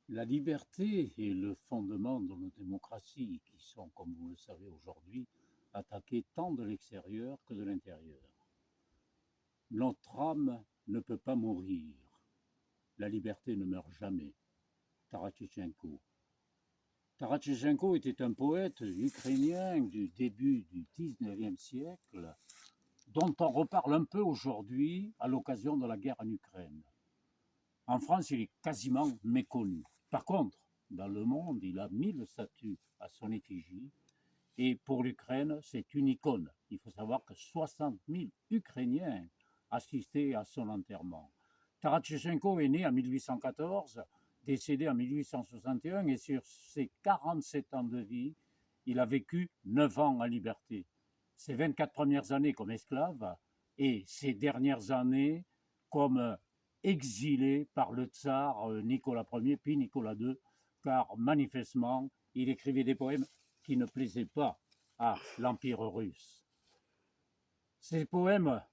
La liberté est le fondement de nos démocraties qui sont, comme vous le savez aujourd'hui, attaquées tant de l'extérieur que de l'intérieur. Notre âme ne peut pas mourir. La liberté ne meurt jamais. Taratchenko. Taratchenko était un poète ukrainien du début du XIXe siècle dont on reparle un peu aujourd'hui à l'occasion de la guerre en Ukraine. En France, il est quasiment méconnu. Par contre, dans le monde, il a 1000 statues à son effigie. Et pour l'Ukraine, c'est une icône. Il faut savoir que 60 000 Ukrainiens assistaient à son enterrement. Taratchenko est né en 1814, décédé en 1861, et sur ses 47 ans de vie, il a vécu 9 ans en liberté. Ses 24 premières années comme esclave et ses dernières années comme exilé par le tsar Nicolas Ier, puis Nicolas II, car manifestement, il écrivait des poèmes qui ne plaisaient pas à l'Empire russe. Ces poèmes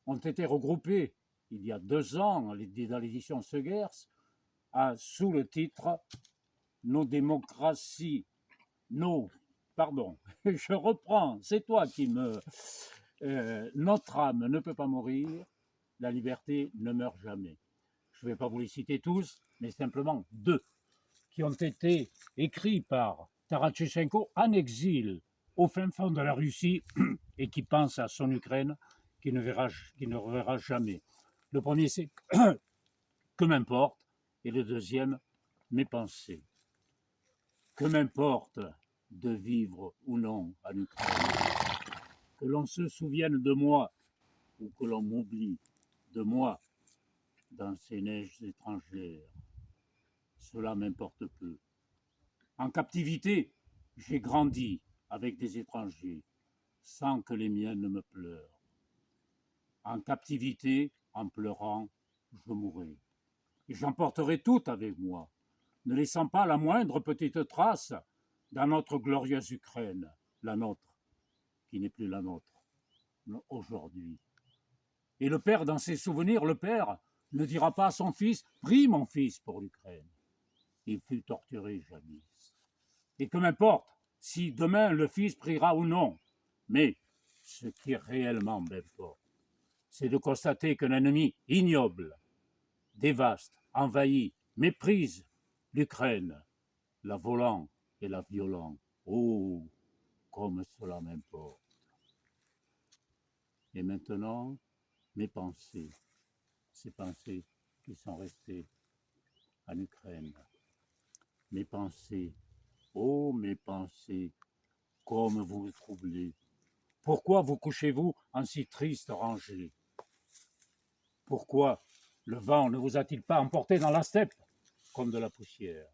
ont été regroupés il y a 2 ans dans l'édition Segers sous le titre Nos démocraties, pardon, je reprends, c'est toi qui me... notre âme ne peut pas mourir, la liberté ne meurt jamais. Je ne vais pas vous les citer tous, mais simplement 2 qui ont été écrits par Taratchenko en exil au fin fond de la Russie et qui pense à son Ukraine qu'il ne reverra jamais. Le premier, c'est Que m'importe, et le deuxième, Mes pensées. Que m'importe de vivre ou non en Ukraine, que l'on se souvienne de moi ou que l'on m'oublie de moi dans ces neiges étrangères, cela m'importe peu. En captivité, j'ai grandi avec des étrangers, sans que les miens ne me pleurent. En captivité, en pleurant, je mourrai. Et j'emporterai tout avec moi, ne laissant pas la moindre petite trace dans notre glorieuse Ukraine, la nôtre, qui n'est plus la nôtre aujourd'hui. Et le père, dans ses souvenirs, le père ne dira pas à son fils « Prie mon fils pour l'Ukraine ». Il fut torturé jadis. Et que m'importe si demain le fils priera ou non. Mais ce qui réellement m'importe, c'est de constater qu'un ennemi ignoble dévaste, envahit, méprise l'Ukraine, la volant et la violant. Oh, comme cela m'importe. Et maintenant, mes pensées, ces pensées qui sont restées en Ukraine. Mes pensées, oh mes pensées, comme vous me troublez. Pourquoi vous couchez-vous en si triste rangée? Pourquoi le vent ne vous a-t-il pas emporté dans la steppe comme de la poussière?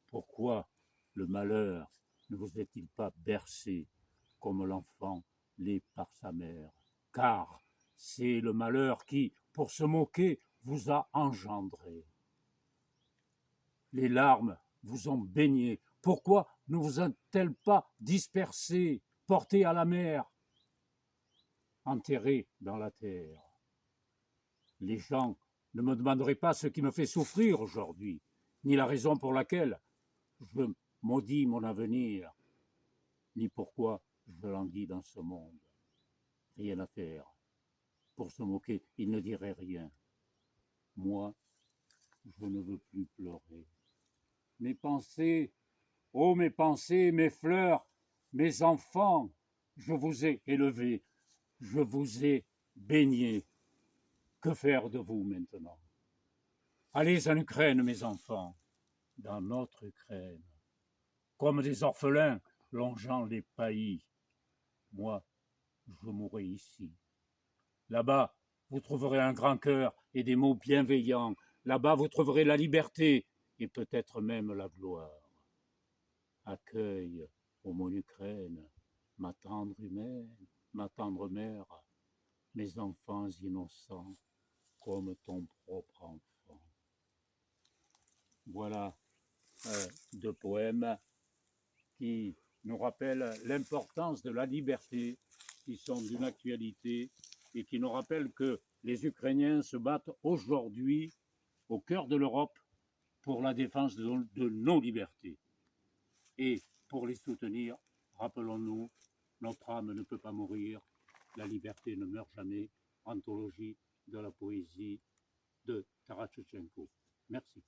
Pourquoi le malheur ne vous est-il pas bercé comme l'enfant l'est par sa mère? Car c'est le malheur qui, pour se moquer, vous a engendré. Les larmes vous ont baigné. Pourquoi ne vous ont-elles pas dispersé, porté à la mer, enterré dans la terre? Les gens ne me demanderaient pas ce qui me fait souffrir aujourd'hui, ni la raison pour laquelle je maudis mon avenir, ni pourquoi je languis dans ce monde. Rien à faire. Pour se moquer, ils ne diraient rien. Moi, je ne veux plus pleurer. Mes pensées, oh mes pensées, mes fleurs, mes enfants, je vous ai élevés, je vous ai baignés. Que faire de vous maintenant? Allez en Ukraine, mes enfants, dans notre Ukraine, comme des orphelins longeant les pays. Moi, je mourrai ici. Là-bas, vous trouverez un grand cœur et des mots bienveillants. Là-bas, vous trouverez la liberté et peut-être même la gloire. Accueille, ô mon Ukraine, ma tendre humaine, ma tendre mère, mes enfants innocents, comme ton propre enfant. Voilà 2 poèmes qui nous rappellent l'importance de la liberté, qui sont d'une actualité et qui nous rappellent que les Ukrainiens se battent aujourd'hui au cœur de l'Europe pour la défense de nos libertés. Et pour les soutenir, rappelons-nous, notre âme ne peut pas mourir, la liberté ne meurt jamais. Anthologie de la poésie de Taras Shevchenko. Merci.